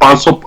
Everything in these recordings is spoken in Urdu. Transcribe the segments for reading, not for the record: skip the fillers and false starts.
500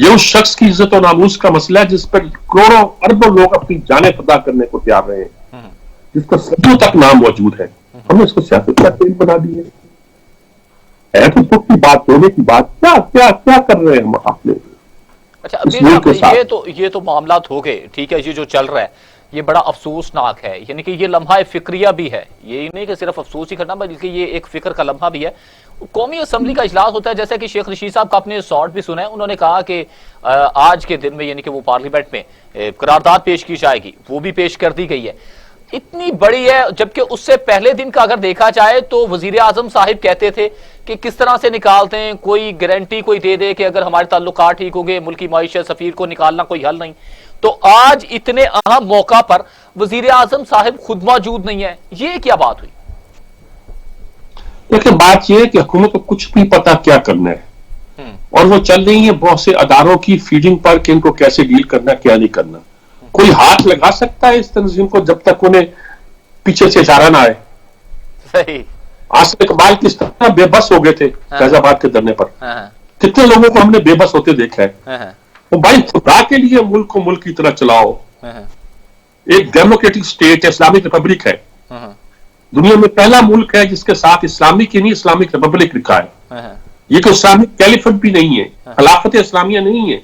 یہ اس شخص کی عزت و ناموس کا مسئلہ ہے جس پر کروڑوں اربوں لوگ اپنی جانیں فدا کرنے کو تیار رہے ہیں، جس کا صدیوں تک نام موجود ہے. ہم نے اس کو سیاست کا کھیل بنا دی ہے تو دکھ کی بات، ہونے کی بات. کیا کیا کیا کر رہے ہیں ہم اپنے. اچھا امیر صاحب، یہ تو معاملات ہو گئے، ٹھیک ہے، یہ جو چل رہا ہے یہ بڑا افسوسناک ہے، یعنی کہ یہ لمحہ فکریہ بھی ہے، یہ نہیں کہ صرف افسوس ہی کرنا بلکہ یہ ایک فکر کا لمحہ بھی ہے. قومی اسمبلی کا اجلاس ہوتا ہے، جیسا کہ شیخ رشید صاحب کا اپنے سارٹ بھی سنا ہے، انہوں نے کہا کہ آج کے دن میں یعنی کہ وہ پارلیمنٹ میں قرارداد پیش کی جائے گی، وہ بھی پیش کر دی گئی ہے. اتنی بڑی ہے، جبکہ اس سے پہلے دن کا اگر دیکھا جائے تو وزیر اعظم صاحب کہتے تھے کہ کس طرح سے نکالتے ہیں، کوئی گارنٹی کوئی دے دے کہ اگر ہمارے تعلقات ٹھیک ہو گئے، ملکی معیشت، سفیر کو نکالنا کوئی حل نہیں. تو آج اتنے اہم موقع پر وزیر اعظم صاحب خود موجود نہیں ہے، یہ کیا بات ہوئی؟ لیکن بات یہ ہے کہ حکومت کو کچھ بھی پتا کیا کرنا ہے، اور وہ چل رہی ہے بہت سے اداروں کی فیڈنگ پر کہ ان کو کیسے ڈیل کرنا کیا نہیں کرنا. کوئی ہاتھ لگا سکتا ہے اس تنظیم کو جب تک انہیں پیچھے سے اشارہ نہ آئے. صحیح. آصف اقبال کس طرح بے بس ہو گئے تھے فیض آباد کے دھرنے پر، کتنے لوگوں کو ہم نے بے بس ہوتے دیکھا ہے. تو بھائی خدا کے لیے ملک کو ملک کی طرح چلاؤ. ایک ڈیموکریٹک اسٹیٹ اسلامک ریپبلک ہے، دنیا میں پہلا ملک ہے جس کے ساتھ اسلامک ہی نہیں اسلامک ریپبلک لکھا ہے. یہ کوئی اسلامک کیلیفٹ بھی نہیں ہے، خلافت اسلامیہ نہیں ہے،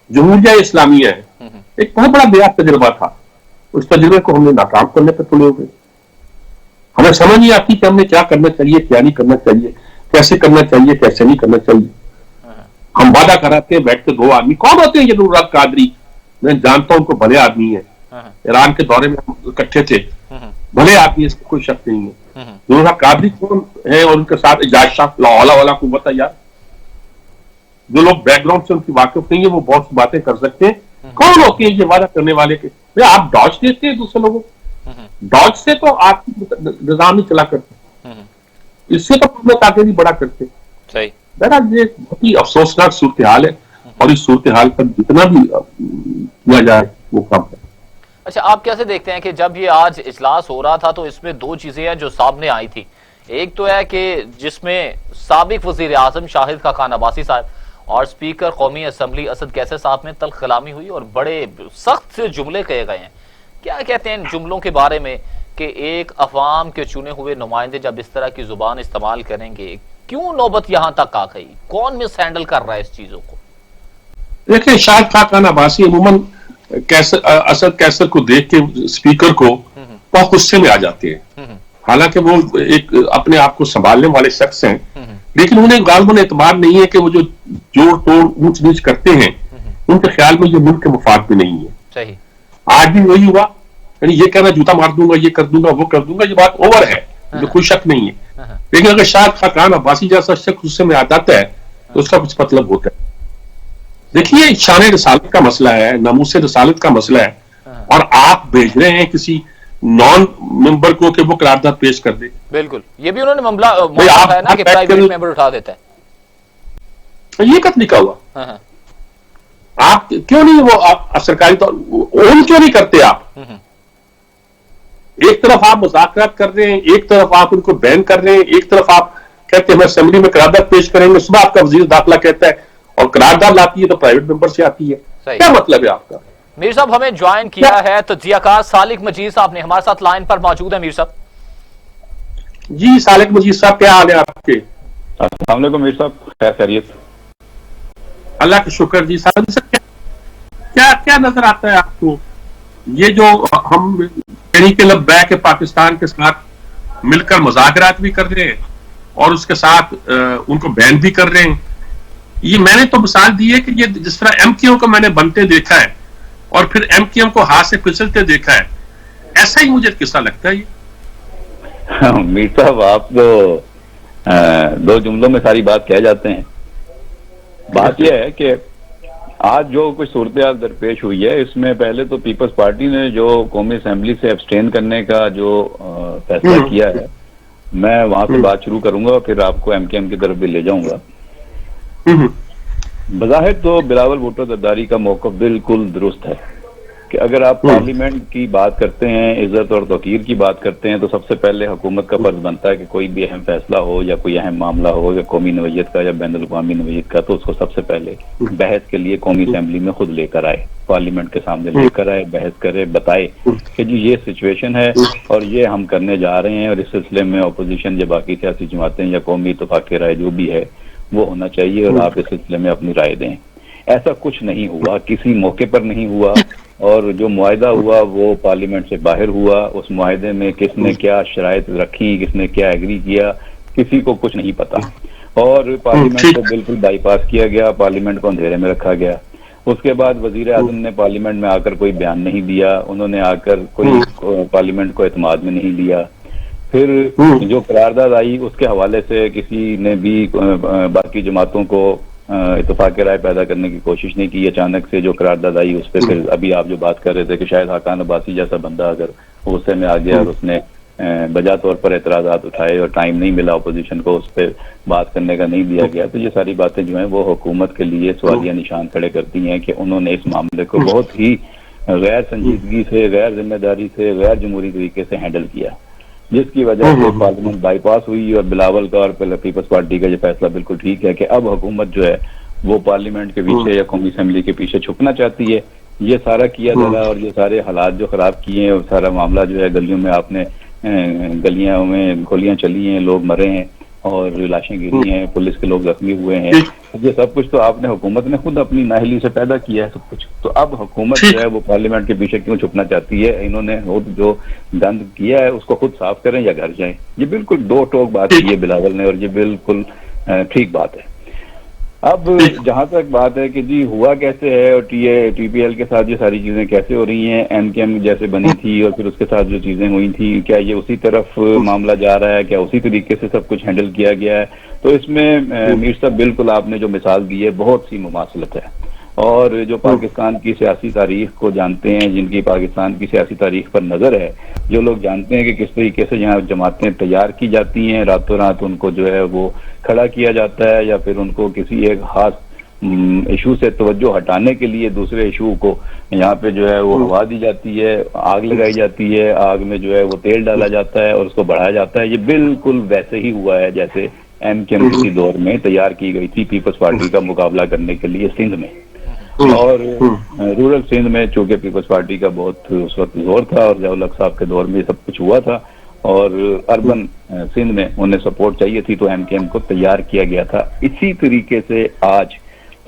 جمہوریہ اسلامیہ ہے. ایک بہت بڑا نیا تجربہ تھا، اس تجربے کو ہم نے ناکام کرنے پہ تلے ہوئے. ہمیں سمجھ نہیں آتی کہ ہم نے کیا کرنا چاہیے، کیا نہیں کرنا چاہیے، کیسے کرنا چاہیے، کیسے نہیں کرنا چاہیے. ہم وعدہ کراتے ہیں بیٹھ کے دو آدمی. کون ہوتے ہیں یہ نورات قادری؟ میں جانتا ہوں ان کو، بھلے آدمی ہیں، ایران کے دورے میں ہم اکٹھے تھے، بھلے آدمی، اس کا کوئی شک نہیں ہے. نورات قادری کون ہے اور ان کے ساتھ اعجاز شاہ لاہور والا قوت ہے. یار جو لوگ بیک گراؤنڈ سے ان کی واقف نہیں ہے وہ بہت سی باتیں کر سکتے ہیں. کون ہوتے ہیں یہ وعدہ کرنے والے کے؟ آپ ڈاج دیتے ہیں دوسرے لوگوں کو، ڈاج سے تو آپ کی نظام نہیں چلا کرتے، اس سے تو حکومت آگے نہیں بڑھا کرتے. بہرحال یہ بہت ہی افسوسناک صورتحال ہے، اور اس صورتحال پر جتنا بھی کیا جائے وہ کم ہے. اچھا آپ کیسے دیکھتے ہیں کہ جب یہ آج اجلاس ہو رہا تھا تو اس میں دو چیزیں ہیں جو سامنے آئی تھی. ایک تو ہے کہ جس میں سابق وزیر اعظم شاہد خاقان عباسی صاحب اور اسپیکر قومی اسمبلی اسد کیسر صاحب میں تلخ کلامی ہوئی اور بڑے سخت سے جملے کہے گئے ہیں. کیا کہتے ہیں ان جملوں کے بارے میں کہ ایک عوام کے چنے ہوئے نمائندے جب اس طرح کی زبان استعمال کریں گے، کیوں نوبت یہاں تک آ گئی؟ کون مس ہینڈل کر رہا ہے اس چیزوں کو؟ دیکھیں شاہد خاقان عباسی عموماً اسد کیسر کو دیکھ کے اسپیکر کو بہت غصے میں آ جاتے ہیں. حالانکہ وہ ایک اپنے آپ کو سنبھالنے والے شخص ہیں، لیکن انہیں غالباً اعتبار نہیں ہے کہ وہ جو جوڑ توڑ اونچ نیچ کرتے ہیں ان کے خیال میں یہ ملک کے مفاد میں نہیں ہے. صحیح. آج بھی وہی ہوا، یعنی یہ کہنا جوتا مار دوں گا، یہ کر دوں گا، وہ کر دوں گا، یہ بات اوور ہے، کوئی شک نہیں ہے. لیکن اگر شاہد خاقان عباسی جیسا شخص غصے میں آ جاتا ہے تو اس کا کچھ مطلب ہوتا ہے. دیکھیے شان رسالت کا مسئلہ ہے، ناموس رسالت کا مسئلہ ہے، اور آپ بھیج رہے ہیں کسی نان ممبر کو کہ وہ قرارداد پیش کر دے. بالکل، یہ بھی انہوں نے معاملہ ہے نا کہ پرائیویٹ ممبر اٹھا دیتا ہے. یہ کب لکھا ہوا؟ آپ کیوں نہیں وہ سرکاری طور کیوں نہیں کرتے؟ آپ ایک طرف آپ مذاکرات کر رہے ہیں، ایک طرف آپ ان کو بین کر رہے ہیں، ایک طرف آپ کہتے ہیں ہم اسمبلی میں قرارداد پیش کریں گے. صبح آپ کا وزیر داخلہ کہتا ہے اور قرارداد لاتی ہے تو پرائیویٹ ممبر سے آتی ہے. کیا مطلب ہے آپ کا؟ میر صاحب ہمیں جوائن کیا ہے تجزیہ کار سالک مجید صاحب نے، ہمارے ساتھ لائن پر موجود ہے. میر صاحب جی. سالک مجید صاحب کیا حال ہے آپ کے؟ السلام علیکم میر صاحب، خیر خیریت؟ اللہ کا شکر. جی سالک صاحب کیا نظر آتا ہے آپ کو یہ جو ہم تحریک لبیک پاکستان کے ساتھ مل کر مذاکرات بھی کر رہے ہیں اور اس کے ساتھ ان کو بین بھی کر رہے ہیں؟ یہ میں نے تو مثال دی ہے کہ یہ جس طرح ایم کیو کو میں نے بنتے دیکھا ہے اور پھر ایم کیو کو ہاتھ سے پھسلتے دیکھا ہے، ایسا ہی مجھے قصہ لگتا ہے یہ. میر صاحب آپ تو دو جملوں میں ساری بات کہہ جاتے ہیں. بات یہ ہے کہ آج جو کچھ صورتحال درپیش ہوئی ہے اس میں پہلے تو پیپلز پارٹی نے جو قومی اسمبلی سے ابسٹین کرنے کا جو فیصلہ کیا ہے، میں وہاں سے بات شروع کروں گا، پھر آپ کو ایم کے ایم کی طرف بھی لے جاؤں گا. بظاہر تو بلاول بھٹو زرداری کا موقف بالکل درست ہے، کہ اگر آپ پارلیمنٹ کی بات کرتے ہیں، عزت اور توقیر کی بات کرتے ہیں، تو سب سے پہلے حکومت کا فرض بنتا ہے کہ کوئی بھی اہم فیصلہ ہو یا کوئی اہم معاملہ ہو یا قومی نوعیت کا یا بین الاقوامی نوعیت کا، تو اس کو سب سے پہلے بحث کے لیے قومی اسمبلی میں خود لے کر آئے، پارلیمنٹ کے سامنے لے کر آئے، بحث کرے، بتائے کہ جی یہ سچویشن ہے اور یہ ہم کرنے جا رہے ہیں، اور اس سلسلے میں اپوزیشن یا باقی سیاسی جماعتیں یا قومی اتفاق رائے جو بھی ہے وہ ہونا چاہیے، اور آپ اس سلسلے میں اپنی رائے دیں۔ ایسا کچھ نہیں ہوا، کسی موقع پر نہیں ہوا، اور جو معاہدہ ہوا وہ پارلیمنٹ سے باہر ہوا۔ اس معاہدے میں کس نے کیا شرائط رکھی، کس نے کیا ایگری کیا، کسی کو کچھ نہیں پتا، اور پارلیمنٹ کو بالکل بائی پاس کیا گیا، پارلیمنٹ کو اندھیرے میں رکھا گیا۔ اس کے بعد وزیر اعظم نے پارلیمنٹ میں آ کر کوئی بیان نہیں دیا، انہوں نے آ کر کوئی پارلیمنٹ کو اعتماد میں نہیں لیا۔ پھر جو قرارداد آئی اس کے حوالے سے کسی نے بھی باقی جماعتوں کو اتفاق رائے پیدا کرنے کی کوشش نہیں کی۔ اچانک سے جو قرارداد آئی اس پہ پھر ابھی آپ جو بات کر رہے تھے کہ شاید حقان عباسی جیسا بندہ اگر غصے میں آ گیا اور اس نے بجا طور پر اعتراضات اٹھائے اور ٹائم نہیں ملا اپوزیشن کو اس پہ بات کرنے کا نہیں دیا گیا، تو یہ ساری باتیں جو ہیں وہ حکومت کے لیے سوالیہ نشان کھڑے کرتی ہیں کہ انہوں نے اس معاملے کو بہت ہی غیر سنجیدگی سے، غیر ذمہ داری سے، غیر جمہوری طریقے سے ہینڈل کیا، جس کی وجہ سے پارلیمنٹ بائی پاس ہوئی۔ اور بلاول کا اور پیپلز پارٹی کا یہ فیصلہ بالکل ٹھیک ہے کہ اب حکومت جو ہے وہ پارلیمنٹ کے پیچھے یا قومی اسمبلی کے پیچھے چھپنا چاہتی ہے۔ یہ سارا کیا جا رہا، اور یہ سارے حالات جو خراب کیے ہیں، اور سارا معاملہ جو ہے گلیوں میں آپ نے گلیاں میں گولیاں چلی ہیں، لوگ مرے ہیں اور لاشیں گری ہیں، پولیس کے لوگ زخمی ہوئے ہیں، یہ سب کچھ تو آپ نے حکومت نے خود اپنی نااہلی سے پیدا کیا ہے سب کچھ۔ تو اب حکومت جو ہے وہ پارلیمنٹ کے پیچھے کیوں چھپنا چاہتی ہے؟ انہوں نے خود جو گند کیا ہے اس کو خود صاف کریں یا گھر جائیں۔ یہ بالکل دو ٹوک بات کی ہے بلاول نے، اور یہ بالکل ٹھیک بات ہے۔ اب جہاں تک بات ہے کہ جی ہوا کیسے ہے اور ٹی پی ایل کے ساتھ یہ ساری چیزیں کیسے ہو رہی ہیں، ایم کے ایم جیسے بنی تھی اور پھر اس کے ساتھ جو چیزیں ہوئی تھیں، کیا یہ اسی طرف معاملہ جا رہا ہے، کیا اسی طریقے سے سب کچھ ہینڈل کیا گیا ہے؟ تو اس میں میر صاحب بالکل آپ نے جو مثال دی ہے بہت سی مماثلت ہے، اور جو پاکستان کی سیاسی تاریخ کو جانتے ہیں، جن کی پاکستان کی سیاسی تاریخ پر نظر ہے، جو لوگ جانتے ہیں کہ کس طریقے سے یہاں جماعتیں تیار کی جاتی ہیں، راتوں رات ان کو جو ہے وہ کھڑا کیا جاتا ہے، یا پھر ان کو کسی ایک خاص ایشو سے توجہ ہٹانے کے لیے دوسرے ایشو کو یہاں پہ جو ہے وہ ہوا دی جاتی ہے، آگ لگائی جاتی ہے، آگ میں جو ہے وہ تیل ڈالا جاتا ہے اور اس کو بڑھایا جاتا ہے۔ یہ بالکل ویسے ہی ہوا ہے جیسے ایم کے ایم کسی دور میں تیار کی گئی تھی پیپلز پارٹی کا مقابلہ کرنے کے لیے سندھ میں، اور رورل سندھ میں چونکہ پیپلز پارٹی کا بہت اس وقت زور تھا اور ضیاء الحق صاحب کے دور میں سب کچھ ہوا تھا، اور اربن سندھ میں انہیں سپورٹ چاہیے تھی تو ایم کے ایم کو تیار کیا گیا تھا۔ اسی طریقے سے آج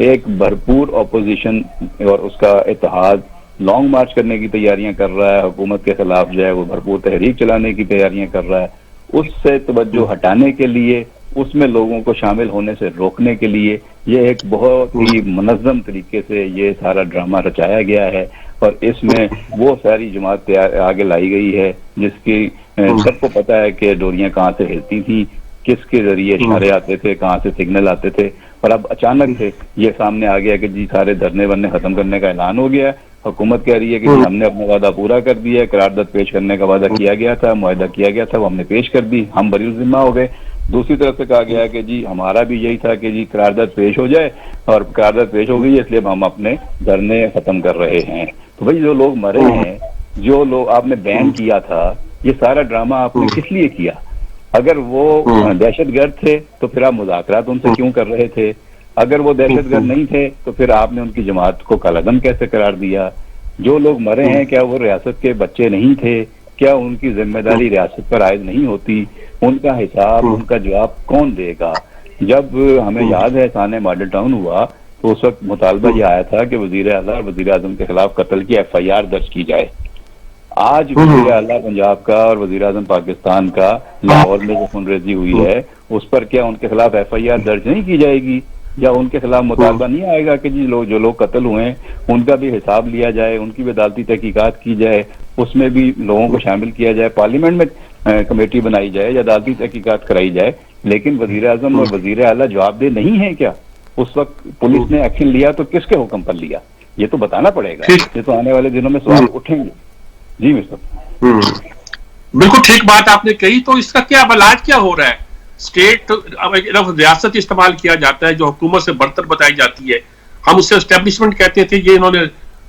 ایک بھرپور اپوزیشن اور اس کا اتحاد لانگ مارچ کرنے کی تیاریاں کر رہا ہے، حکومت کے خلاف جو ہے وہ بھرپور تحریک چلانے کی تیاریاں کر رہا ہے، اس سے توجہ ہٹانے کے لیے، اس میں لوگوں کو شامل ہونے سے روکنے کے لیے یہ ایک بہت ہی منظم طریقے سے یہ سارا ڈرامہ رچایا گیا ہے، اور اس میں وہ ساری جماعت آگے لائی گئی ہے جس کی سب کو پتا ہے کہ ڈوریاں کہاں سے ہلتی تھیں، کس کے ذریعے اشارے آتے تھے، کہاں سے سگنل آتے تھے، اور اب اچانک سے یہ سامنے آ گیا کہ جی سارے دھرنے ورنے ختم کرنے کا اعلان ہو گیا ہے۔ حکومت کہہ رہی ہے کہ جی ہم نے اپنا وعدہ پورا کر دیا ہے، قرارداد پیش کرنے کا وعدہ کیا گیا تھا، معاہدہ کیا گیا تھا، وہ ہم نے پیش کر دی، ہم بری الذمہ ہو گئے۔ دوسری طرف سے کہا گیا ہے کہ جی ہمارا بھی یہی تھا کہ جی قرارداد پیش ہو جائے، اور قرارداد پیش ہو گئی ہے اس لیے ہم اپنے دھرنے ختم کر رہے ہیں۔ تو بھائی جو لوگ مرے ہیں، جو لوگ آپ نے بین کیا تھا، یہ سارا ڈرامہ آپ نے کس لیے کیا؟ اگر وہ دہشت گرد تھے تو پھر آپ مذاکرات ان سے کیوں کر رہے تھے؟ اگر وہ دہشت گرد نہیں تھے تو پھر آپ نے ان کی جماعت کو کالعدم کیسے قرار دیا؟ جو لوگ مرے ہیں کیا وہ ریاست کے بچے نہیں تھے؟ کیا ان کی ذمہ داری ریاست پر عائد نہیں ہوتی؟ ان کا حساب، ان کا جواب کون دے گا؟ جب ہمیں یاد ہے سانے ماڈل ٹاؤن ہوا تو اس وقت مطالبہ یہ آیا تھا کہ وزیر اعلیٰ اور وزیر اعظم کے خلاف قتل کی ایف آئی آر درج کی جائے۔ آج وزیر اعلیٰ پنجاب کا اور وزیر اعظم پاکستان کا لاہور میں جو خون ریزی ہوئی ہے اس پر کیا ان کے خلاف ایف آئی آر درج نہیں کی جائے گی؟ یا ان کے خلاف مطالبہ نہیں آئے گا کہ جی جو لوگ قتل ہوئے ہیں ان کا بھی حساب لیا جائے، ان کی بھی عدالتی تحقیقات کی جائے، اس میں بھی لوگوں کو شامل کیا جائے، پارلیمنٹ میں کمیٹی بنائی جائے یا عدالتی تحقیقات کرائی جائے؟ لیکن وزیر اعظم اور وزیر اعلیٰ جواب دہ نہیں ہے کیا؟ اس وقت پولیس نے ایکشن لیا تو کس کے حکم پر لیا؟ یہ تو بتانا پڑے گا، یہ تو آنے والے دنوں میں سوال اٹھیں گے۔ جی مستر بالکل ٹھیک بات آپ نے کہی۔ تو اس کا کیا علاج کیا ہو رہا ہے؟ اسٹیٹ ریاست استعمال کیا جاتا ہے جو حکومت سے برتر بتائی جاتی ہے، ہم اس سے اسٹیبلشمنٹ کہتے تھے، یہ انہوں نے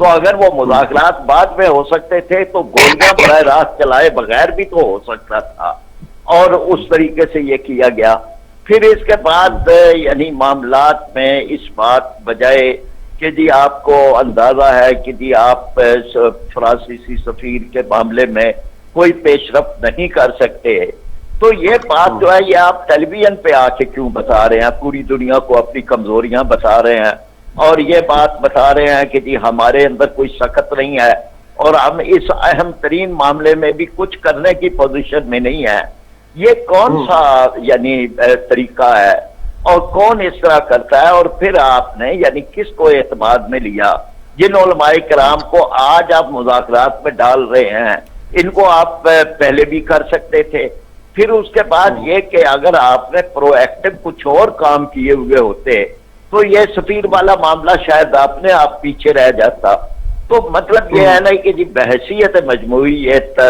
تو اگر وہ مذاکرات بعد میں ہو سکتے تھے تو گولیاں براہ راست چلائے بغیر بھی تو ہو سکتا تھا، اور اس طریقے سے یہ کیا گیا۔ پھر اس کے بعد یعنی معاملات میں اس بات بجائے کہ جی آپ کو اندازہ ہے کہ جی آپ فرانسیسی سفیر کے معاملے میں کوئی پیش رفت نہیں کر سکتے، تو یہ بات جو ہے یہ آپ ٹیلی ویژن پہ آ کے کیوں بتا رہے ہیں، پوری دنیا کو اپنی کمزوریاں بتا رہے ہیں اور یہ بات بتا رہے ہیں کہ جی ہمارے اندر کوئی سخت نہیں ہے اور ہم اس اہم ترین معاملے میں بھی کچھ کرنے کی پوزیشن میں نہیں ہے۔ یہ کون سا یعنی طریقہ ہے اور کون اس طرح کرتا ہے؟ اور پھر آپ نے یعنی کس کو اعتماد میں لیا؟ جن علماء کرام کو آج آپ مذاکرات میں ڈال رہے ہیں ان کو آپ پہلے بھی کر سکتے تھے۔ پھر اس کے بعد یہ کہ اگر آپ نے پرو ایکٹیو کچھ اور کام کیے ہوئے ہوتے تو یہ سفیر والا معاملہ شاید آپ نے آپ پیچھے رہ جاتا۔ تو مطلب یہ ہے نا کہ جی بحثیت مجموعی یہ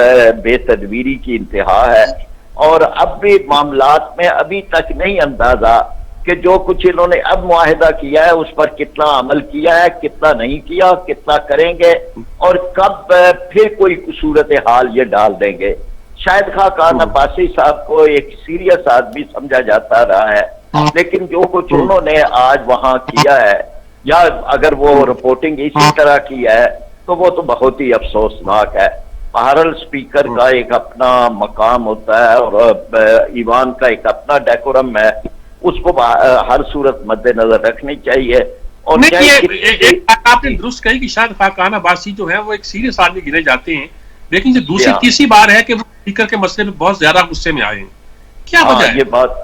بے تدبیری کی انتہا ہے، اور اب بھی معاملات میں ابھی تک نہیں اندازہ کہ جو کچھ انہوں نے اب معاہدہ کیا ہے اس پر کتنا عمل کیا ہے، کتنا نہیں کیا، کتنا کریں گے اور کب پھر کوئی صورتحال یہ ڈال دیں گے۔ شاید خاقان عباسی صاحب کو ایک سیریس آدمی سمجھا جاتا رہا ہے، لیکن جو کچھ انہوں نے آج وہاں کیا ہے یا اگر وہ رپورٹنگ اسی طرح کی ہے تو وہ تو بہت ہی افسوسناک ہے۔ بہرحال اسپیکر کا ایک اپنا مقام ہوتا ہے اور ایوان کا ایک اپنا ڈیکورم ہے، اس کو ہر صورت مد نظر رکھنی چاہیے۔ اور آپ نے درست کہی کہ شاید خاقان عباسی جو ہے وہ ایک سیریس آدمی گنے جاتے ہیں، لیکن یہ دوسری تیسری بار ہے کہ وہ اسپیکر کے مسئلے میں بہت زیادہ غصے میں آئے ہیں۔ کیا وجہ ہے؟ یہ بات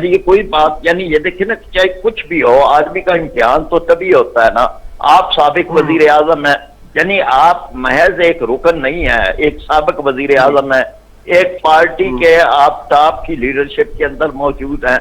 یہ کوئی بات یعنی یہ دیکھیں نا، چاہے کچھ بھی ہو آدمی کا امتحان تو تبھی ہوتا ہے نا۔ آپ سابق وزیر اعظم ہیں، یعنی آپ محض ایک رکن نہیں ہے، ایک سابق وزیر اعظم ہے، ایک پارٹی کے آپ ٹاپ کی لیڈرشپ کے اندر موجود ہیں۔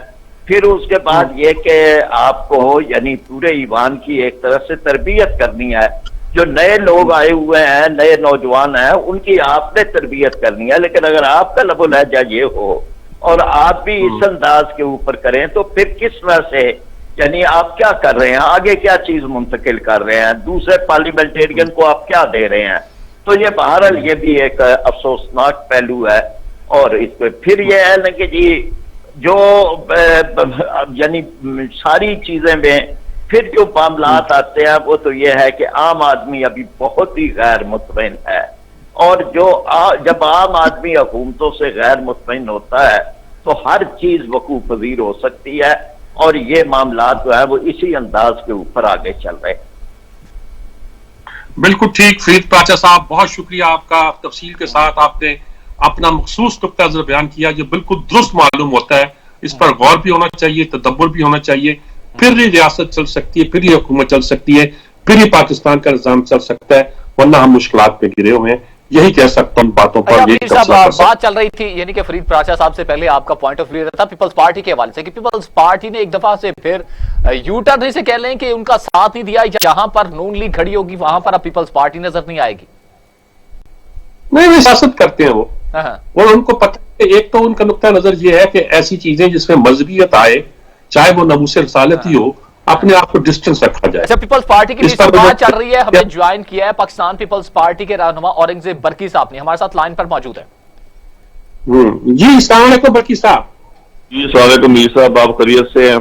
پھر اس کے بعد یہ کہ آپ کو یعنی پورے ایوان کی ایک طرح سے تربیت کرنی ہے، جو نئے لوگ آئے ہوئے ہیں، نئے نوجوان ہیں، ان کی آپ نے تربیت کرنی ہے۔ لیکن اگر آپ کا لب و لہجہ یہ ہو اور آپ بھی اس انداز کے اوپر کریں تو پھر کس طرح سے یعنی آپ کیا کر رہے ہیں، آگے کیا چیز منتقل کر رہے ہیں، دوسرے پارلیمنٹیرین کو آپ کیا دے رہے ہیں؟ تو یہ بہرحال یہ بھی ایک افسوسناک پہلو ہے۔ اور اس پہ پھر یہ ہے نا کہ جی جو یعنی ساری چیزیں میں پھر جو معاملات آتے ہیں وہ تو یہ ہے کہ عام آدمی ابھی بہت ہی غیر مطمئن ہے، اور جب عام آدمی حکومتوں سے غیر مطمئن ہوتا ہے تو ہر چیز وقوع پذیر ہو سکتی ہے، اور یہ معاملات جو ہے وہ اسی انداز کے اوپر آگے چل رہے ہیں۔ بالکل ٹھیک فرید پاچا صاحب، بہت شکریہ آپ کا، تفصیل کے ساتھ آپ نے اپنا مخصوص نقطہ نظر بیان کیا جو بالکل درست معلوم ہوتا ہے۔ اس پر غور بھی ہونا چاہیے، تدبر بھی ہونا چاہیے، پھر یہ ریاست چل سکتی ہے، پھر یہ حکومت چل سکتی ہے، پھر یہ پاکستان کا نظام چل سکتا ہے، ورنہ ہم مشکلات پہ گرے ہوئے ہیں۔ یہی کہہ سکتا ہوں باتوں پر۔ بات چل رہی تھی یعنی کہ فرید پاچا صاحب سے پہلے آپ کا پوائنٹ آف ویو تھا پیپلز پارٹی کے حوالے سے کہ پیپلز پارٹی نے ایک دفعہ سے پھر یو ٹرن سے کہہ لیں کہ ان کا ساتھ نہیں دیا، جہاں پر نون لیگ کھڑی ہوگی وہاں پر اب پیپلز پارٹی نظر نہیں آئے گی۔ نہیں، وہ سیاست کرتے ہیں وہ، اور ان کو پتہ ہے ایک تو ان کا نقطہ نظر یہ ہے کہ ایسی چیزیں جس میں مذہبیت آئے، چاہے وہ ناموس رسالت ہی ہو، اپنے آپ کو ڈسٹنس رکھا جائے۔ اچھا، پیپلز پارٹی کی بات چل رہی ہے، ہمیں جوائن کیا ہے پاکستان پیپلز پارٹی کے رہنما اورنگزیب برقی صاحب نے، ہمارے ساتھ لائن پر موجود ہے۔ جی السلام علیکم برقی صاحب۔ جی السلام علیکم میر صاحب، آپ خیریت سے ہیں؟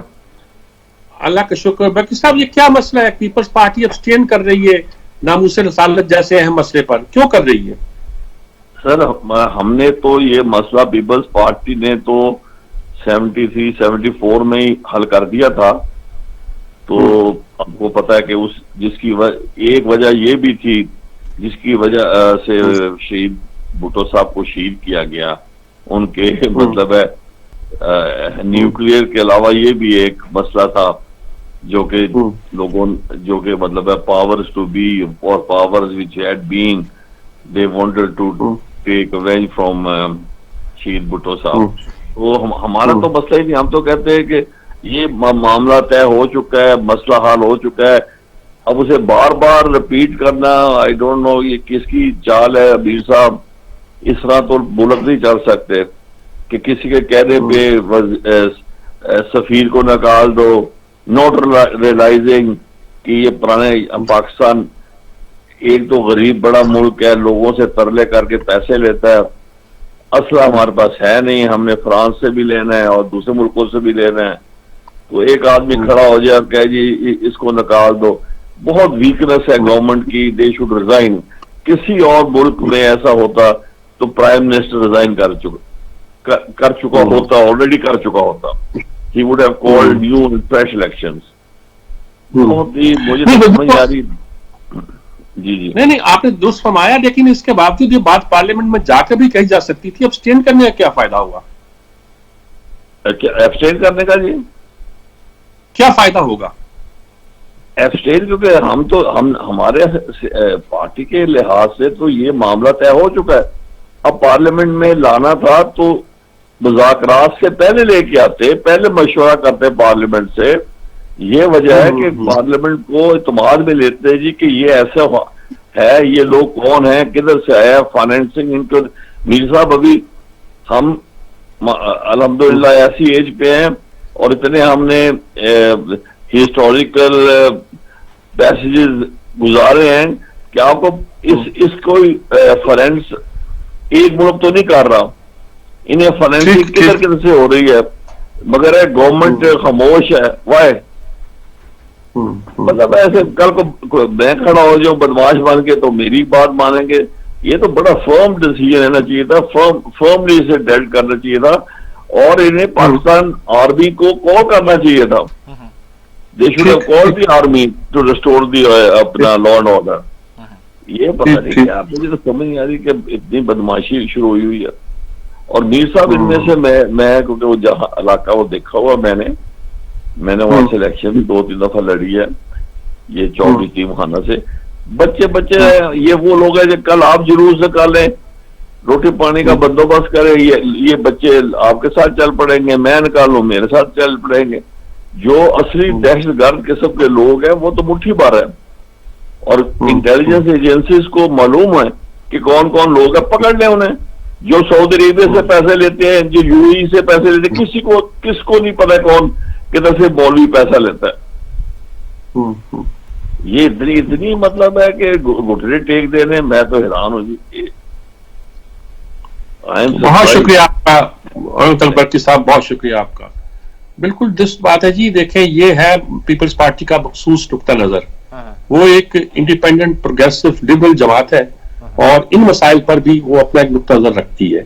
اللہ کا شکر۔ برقی صاحب یہ کیا مسئلہ ہے؟ پیپلز پارٹی ابسٹین کر رہی ہے ناموس رسالت جیسے اہم مسئلے پر، کیوں کر رہی ہے؟ سر ہم نے تو یہ مسئلہ پیپلز پارٹی نے تو 73-74 میں ہی حل کر دیا تھا، تو آپ کو پتا ہے کہ جس کی ایک وجہ یہ بھی تھی جس کی وجہ سے شہید بھٹو صاحب کو شہید کیا گیا، ان کے مطلب ہے نیوکلیئر کے علاوہ یہ بھی ایک مسئلہ تھا جو کہ لوگوں جو کہ مطلب ہے پاورز ٹو بی اور powers which had been they wanted to take revenge from شہید بھٹو صاحب۔ تو ہمارا تو مسئلہ ہی نہیں، ہم تو کہتے ہیں کہ یہ معاملہ طے ہو چکا ہے، مسئلہ حل ہو چکا ہے، اب اسے بار بار ریپیٹ کرنا آئی ڈونٹ نو یہ کس کی چال ہے امیر صاحب۔ اس طرح تو ملک نہیں چل سکتے کہ کسی کے کہنے پہ سفیر کو نکال دو، نوٹ ریلائزنگ کہ یہ پرانے پاکستان ایک تو غریب بڑا ملک ہے، لوگوں سے ترلے کر کے پیسے لیتا ہے، اسلحہ ہمارے پاس ہے نہیں، ہم نے فرانس سے بھی لینا ہے اور دوسرے ملکوں سے بھی لینا ہے، تو ایک آدمی کھڑا ہو جائے اور کہے جی اس کو نکال دو، بہت ویکنس ہے گورنمنٹ کی، دے شوڈ ریزائن. کسی اور ملک میں ایسا ہوتا تو پرائم منسٹر ریزائن کر چکا ہوتا، آلریڈی کر چکا ہوتا. He would have called new fresh elections. بہت ہی مجھے سمجھ آ رہی. جی نہیں آپ نے درست فرمایا، لیکن اس کے باوجود یہ بات پارلیمنٹ میں جا کر بھی کہی جا سکتی تھی. ابسٹین کرنے کا کیا فائدہ ہوا؟ ایبسٹین کرنے کا جی کیا فائدہ ہوگا؟ ایبسٹین کیونکہ ہمارے پارٹی کے لحاظ سے تو یہ معاملہ طے ہو چکا ہے. اب پارلیمنٹ میں لانا تھا تو مذاکرات سے پہلے لے کے آتے، پہلے مشورہ کرتے پارلیمنٹ سے. یہ وجہ ہے کہ پارلیمنٹ کو اعتماد میں لیتے جی کہ یہ ایسا ہے، یہ لوگ کون ہیں، کدھر سے آیا، فائنینسنگ ان کو. میر صاحب ابھی ہم الحمدللہ ایسی ایج پہ ہیں اور اتنے ہم نے ہسٹوریکل پیسیجز گزارے ہیں کہ آپ کو اس کوئی فائنینس ایک ملک تو نہیں کر رہا، انہیں فائنینسنگ کدھر سے ہو رہی ہے، مگر گورنمنٹ خاموش ہے. وائی مطلب ایسے کل کو میں کھڑا ہو جاؤں بدماش بن کے تو میری بات مانیں گے. یہ تو بڑا فرم ڈیسیجن لینا چاہیے تھا، فرملی اسے ڈیلٹ کرنا چاہیے تھا اور انہیں پاکستان آرمی کو کال کرنا چاہیے تھا. They should have called the army to restore the اپنا لا اینڈ آرڈر. یہ پتہ نہیں کیا مجھے تو سمجھ نہیں آ رہی کہ اتنی بدماشی شروع ہوئی ہے. اور میر صاحب ان میں سے میں کیونکہ وہ جہاں علاقہ وہ دیکھا ہوا میں نے وہاں سلیکشن بھی 2-3 دفعہ لڑی ہے یہ چوکی ٹیم خانہ سے. بچے یہ وہ لوگ ہیں جو کل آپ جلوس نکالیں، روٹی پانی کا بندوبست کریں، یہ بچے آپ کے ساتھ چل پڑیں گے، میں نکالوں میرے ساتھ چل پڑیں گے. جو اصلی دہشت گرد قسم کے لوگ ہیں وہ تو مٹھی بھر ہے اور انٹیلیجنس ایجنسیز کو معلوم ہے کہ کون کون لوگ ہیں. پکڑ لیں انہیں. جو سعودی عربیہ سے پیسے لیتے ہیں، جو یو اے ای سے پیسے لیتے ہیں، کس کو نہیں پتا کون کدھر سے مولوی پیسہ لیتا ہے. یہ اتنی مطلب ہے کہ گھٹنے ٹیک دینے میں تو حیران ہوں جی. بہت شکریہ آپ کا بھٹی صاحب، بہت شکریہ آپ کا. بالکل درست بات ہے جی. دیکھیں یہ ہے پیپلز پارٹی کا مخصوص نقطہ نظر. وہ ایک انڈیپینڈنٹ پروگریسو لبرل جماعت ہے اور ان مسائل پر بھی وہ اپنا ایک نقطہ نظر رکھتی ہے.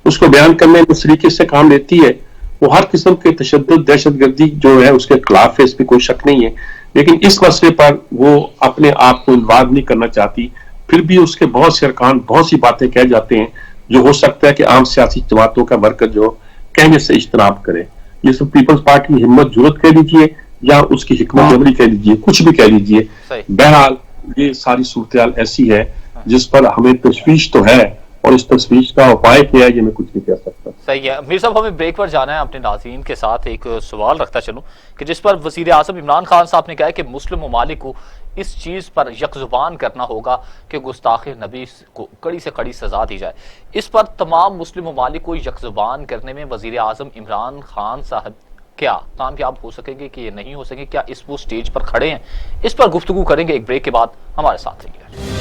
اس کو بیان کرنے میں اس طریقے سے کام لیتی ہے. وہ ہر قسم کے تشدد دہشت گردی جو ہے اس کے خلاف ہے، اس پہ کوئی شک نہیں ہے، لیکن اس مسئلے پر وہ اپنے آپ کو انوالو نہیں کرنا چاہتی. پھر بھی اس کے بہت سے ارکان بہت سی باتیں کہہ جاتے ہیں جو ہو سکتا ہے کہ عام سیاسی جماعتوں کا مرکز جو کہنے سے اجتناب کرے. یہ سب پیپلز پارٹی کی ہمت جرت کہہ لیجیے یا اس کی حکمت عملی کہہ لیجیے، کچھ بھی کہہ لیجیے. بہرحال یہ ساری صورتحال ایسی ہے جس پر ہمیں تشویش تو ہے اور اس تشویش کا اپائے کیا ہے یہ میں کچھ نہیں کہہ سکتا. صحیح ہے. میر صاحب ہمیں بریک پر جانا ہے. اپنے ناظرین کے ساتھ ایک سوال رکھتا چلوں کہ جس پر وزیر اعظم عمران خان صاحب نے کہا ہے کہ مسلم ممالک کو اس چیز پر یک زبان کرنا ہوگا کہ گستاخ نبی کو کڑی سے کڑی سزا دی جائے. اس پر تمام مسلم ممالک کو یک زبان کرنے میں وزیر اعظم عمران خان صاحب کیا کامیاب ہو سکیں گے کہ یہ نہیں ہو سکیں؟ کیا وہ سٹیج پر کھڑے ہیں؟ اس پر گفتگو کریں گے ایک بریک کے بعد. ہمارے ساتھ رہیے.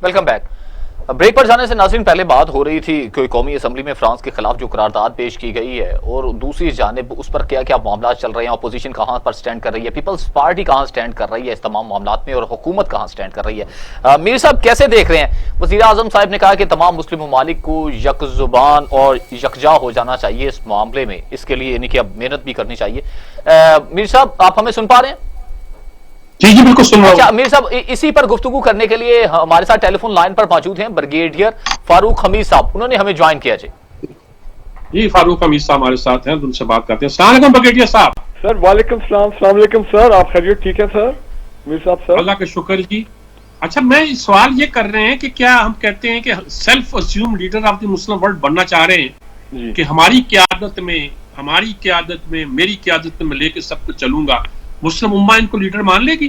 Welcome back. بریک پر جانے سے ناظرین پہلے بات ہو رہی تھی کہ قومی اسمبلی میں فرانس کے خلاف جو قرارداد پیش کی گئی ہے اور دوسری جانب اس پر کیا کیا معاملات چل رہے ہیں، اپوزیشن کہاں پر سٹینڈ کر رہی ہے، پیپلز پارٹی کہاں سٹینڈ کر رہی ہے اس تمام معاملات میں اور حکومت کہاں سٹینڈ کر رہی ہے. میر صاحب کیسے دیکھ رہے ہیں؟ وزیر اعظم صاحب نے کہا کہ تمام مسلم ممالک کو یک زبان اور یکجا ہو جانا چاہیے اس معاملے میں، اس کے لیے یعنی کہ اب محنت بھی کرنی چاہیے. میر صاحب آپ ہمیں سن پا رہے ہیں؟ جی بالکل سن رہا ہوں. اچھا میر صاحب اسی پر گفتگو کرنے کے لیے ہمارے ساتھ ٹیلی فون لائن پر موجود ہیں بریگیڈیئر فاروق حمید صاحب. انہوں نے ہمیں جوائن کیا. جی فاروق حمید صاحب ہمارے ساتھ ہیں، ان سے بات کرتے ہیں. السلام علیکم بریگیڈیئر صاحب. سر وعلیکم السلام. السلام علیکم سر، آپ خیریت؟ ٹھیک ہے سر میر صاحب. سر اللہ کا شکر جی. اچھا میں سوال یہ کر رہے ہیں کہ کیا ہم کہتے ہیں کہ self assume leader of the Muslim world بننا چاہ رہے ہیں کہ ہماری قیادت میں میری قیادت میں لے کے سب کو چلوں گا، مسلم امہ ان کو لیڈر مان لے گی؟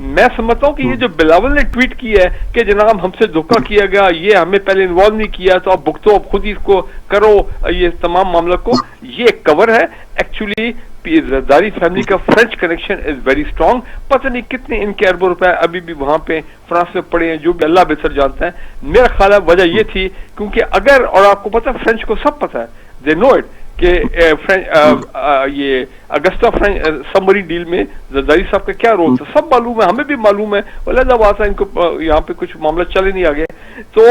میں سمجھتا ہوں کہ یہ جو بلاول نے ٹویٹ کی ہے کہ جناب ہم سے دھوکہ کیا گیا, یہ ہمیں پہلے انوالو نہیں کیا, تو اب بھگتو, اب خود ہی اس کو کرو, یہ تمام معاملہ کو, یہ ایک کور ہے. ایکچولی زرداری فیملی کا French connection is very strong. پتہ نہیں کتنے ان کے اربوں روپے ابھی بھی وہاں پہ فرانس میں پڑے ہیں, جو بھی اللہ بہتر جانتا ہے. میرا خیال ہے وجہ یہ تھی کیونکہ اگر, اور آپ کو پتا فرینچ کو سب پتا ہے, دے نو اٹ, کہ یہ اگسٹا سب مرین ڈیل میں زرداری صاحب کا کیا رول تھا, سب معلوم ہے, ہمیں بھی معلوم ہے. علیحدہ بات ہے, ان کو یہاں پہ کچھ معاملہ چلے نہیں آگے. تو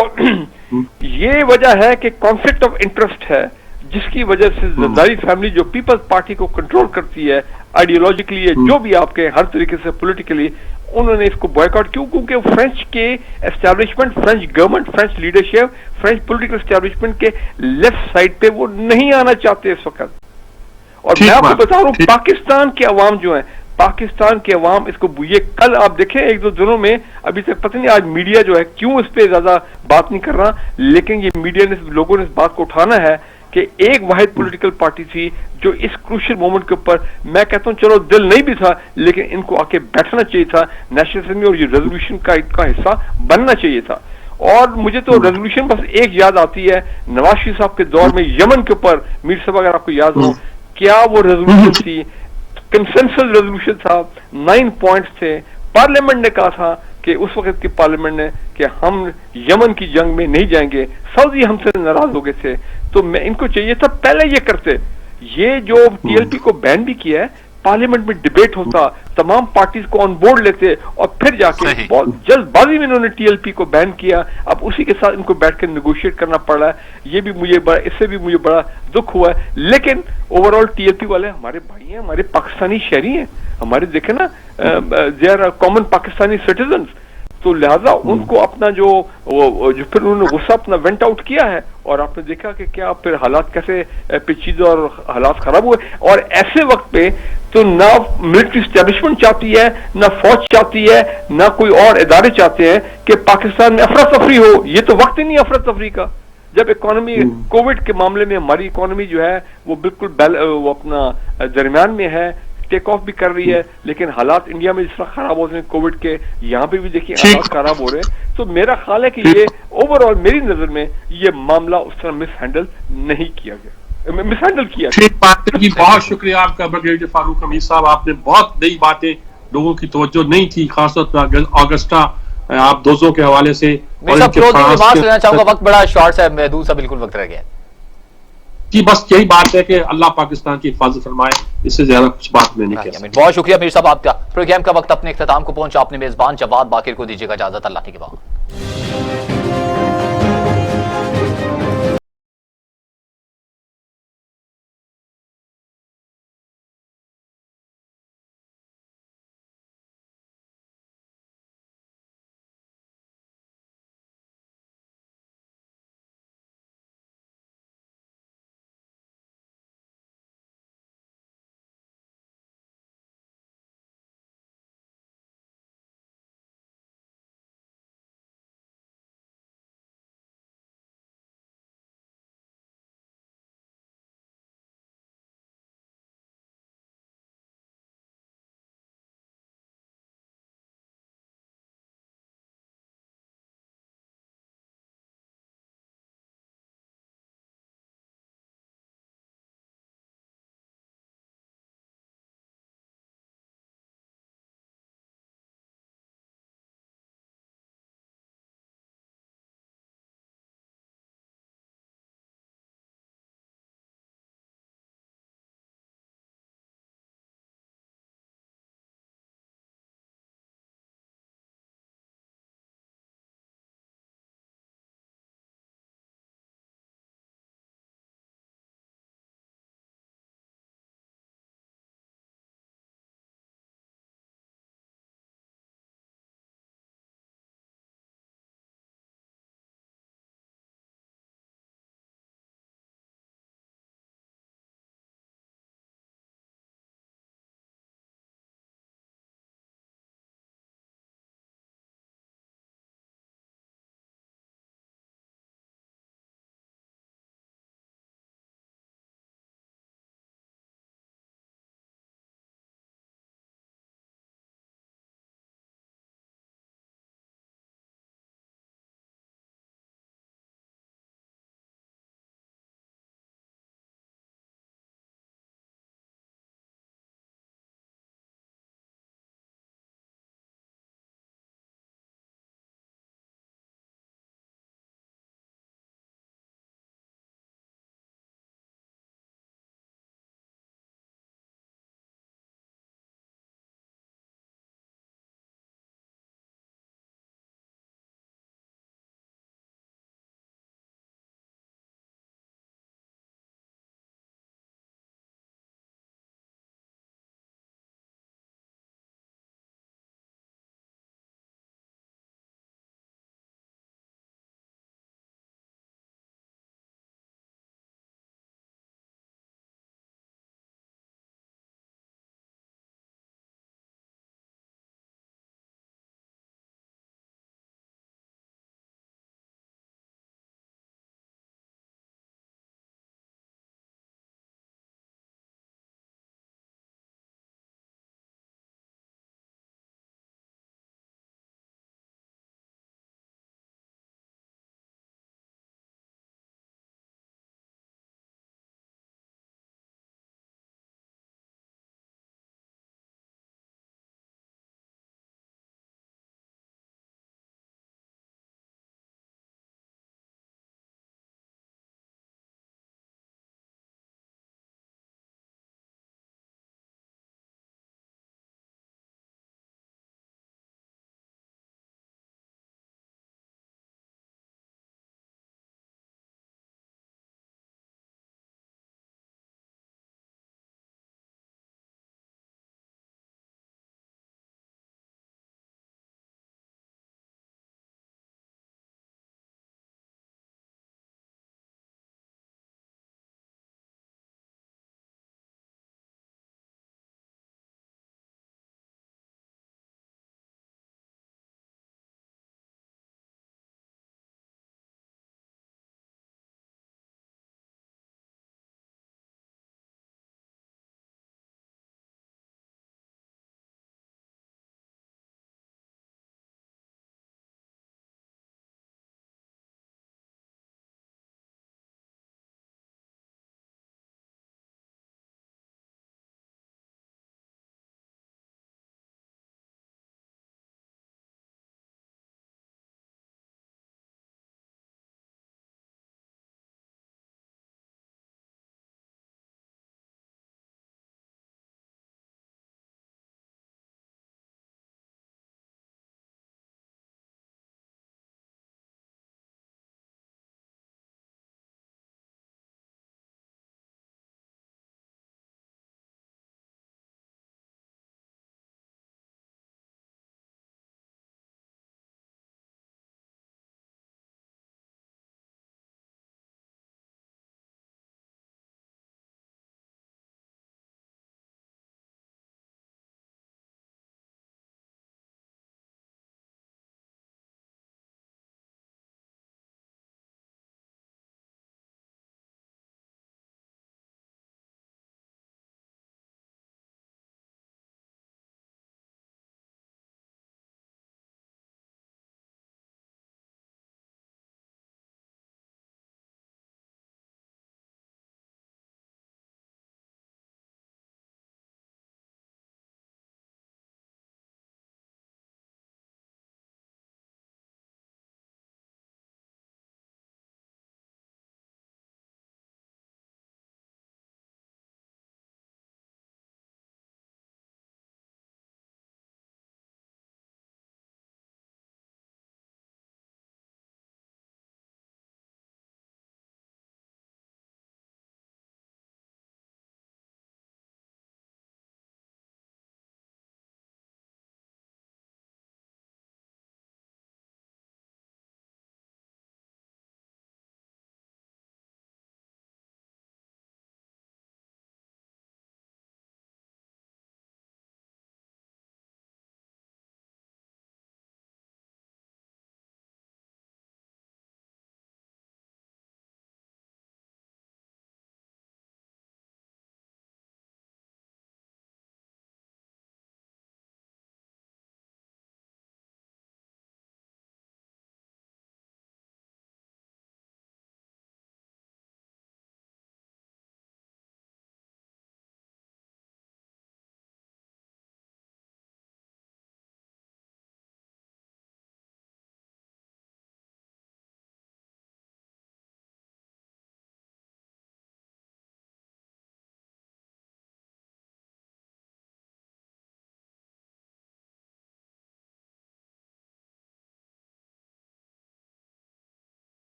یہ وجہ ہے کہ کانفلکٹ آف انٹرسٹ ہے, جس کی وجہ سے زرداری فیملی جو پیپلز پارٹی کو کنٹرول کرتی ہے آئیڈیولوجیکلی, جو بھی آپ کے ہر طریقے سے پولیٹیکلی, انہوں نے اس کو بوائیکاٹ کیوں, کیونکہ فرینچ کے establishment, French government, French leadership, French political establishment کے لیفٹ سائڈ پہ وہ نہیں آنا چاہتے اس وقت. اور میں آپ کو بتا رہا ہوں پاکستان کے عوام جو ہیں, پاکستان کے عوام اس کو, یہ کل آپ دیکھیں ایک دو دنوں میں, ابھی تک پتہ نہیں آج میڈیا جو ہے کیوں اس پہ زیادہ بات نہیں کر رہا, لیکن یہ میڈیا نے, لوگوں نے اس بات کو اٹھانا ہے کہ ایک واحد پولیٹیکل پارٹی تھی جو اس کروشل مومنٹ کے اوپر, میں کہتا ہوں چلو دل نہیں بھی تھا, لیکن ان کو آ کے بیٹھنا چاہیے تھا نیشنل اسمبلی, اور یہ ریزولوشن کا حصہ بننا چاہیے تھا. اور مجھے تو ریزولوشن بس ایک یاد آتی ہے, نواز شریف صاحب کے دور میں یمن کے اوپر, میر صاحب اگر آپ کو یاد ہو, کیا وہ ریزولوشن تھی, کنسنسل ریزولوشن تھا, 9 پوائنٹس تھے. پارلیمنٹ نے کہا تھا کہ اس وقت کی پارلیمنٹ نے کہ ہم یمن کی جنگ میں نہیں جائیں گے, سعودی ہم سے ناراض ہو گئے تھے, تو میں ان کو چاہیے تھا پہلے یہ کرتے. یہ جو ٹی ایل پی کو بین بھی کیا ہے, پارلیمنٹ میں ڈیبیٹ ہوتا, تمام پارٹیز کو آن بورڈ لیتے, اور پھر جا کے بہت جلد بازی میں انہوں نے ٹی ایل پی کو بین کیا. اب اسی کے ساتھ ان کو بیٹھ کے نیگوشیٹ کرنا پڑ رہا ہے. یہ بھی مجھے بڑا, اس سے بھی مجھے بڑا دکھ ہوا ہے. لیکن over all T L P والے ہمارے بھائی ہیں, ہمارے پاکستانی شہری ہیں, ہمارے دیکھیں نا, they are common Pakistani citizens. تو لہذا ان کو اپنا جو پھر انہوں نے غصہ اپنا وینٹ آؤٹ کیا ہے, اور آپ نے دیکھا کہ کیا پھر حالات کیسے پیچیدہ اور حالات خراب ہوئے. اور ایسے وقت پہ تو نہ ملٹری اسٹیبلشمنٹ چاہتی ہے, نہ فوج چاہتی ہے, نہ کوئی اور ادارے چاہتے ہیں کہ پاکستان میں افراتفری ہو. یہ تو وقت ہی نہیں افراتفری کا, جب اکانومی کووڈ کے معاملے میں ہماری اکانومی جو ہے وہ بالکل وہ اپنا درمیان میں ہے, ٹیک آف بھی کر رہی ہے, لیکن حالات انڈیا میں جس طرح خراب ہو رہے ہیں کووڈ کے, یہاں پہ بھی دیکھیے حالات خراب ہو رہے ہیں. تو میرا خیال ہے کہ یہ اوور آل میری نظر میں یہ معاملہ اس طرح مس ہینڈل نہیں کیا گیا, مس ہینڈل کیا گیا. ٹھیک بات ہے جی, بہت شکریہ آپ کا بریگیڈیئر فاروق حمید صاحب, آپ نے بہت نئی باتیں, لوگوں کی توجہ نہیں تھی, خاص طور پر آگسٹا آپ دوزوں کے حوالے سے. چاہوں گا, وقت بڑا شارٹ ہے, محدود سا بالکل وقت رہ گیا جی. بس یہی بات ہے کہ اللہ پاکستان کی حفاظت فرمائے, اس سے زیادہ کچھ بات میں نہیں کہہ. بہت شکریہ میر صاحب آپ کا. پروگرام کا وقت اپنے اختتام کو پہنچا, اپنے میزبان جواد باقر کو دیجیے گا اجازت, اللہ کے بعد.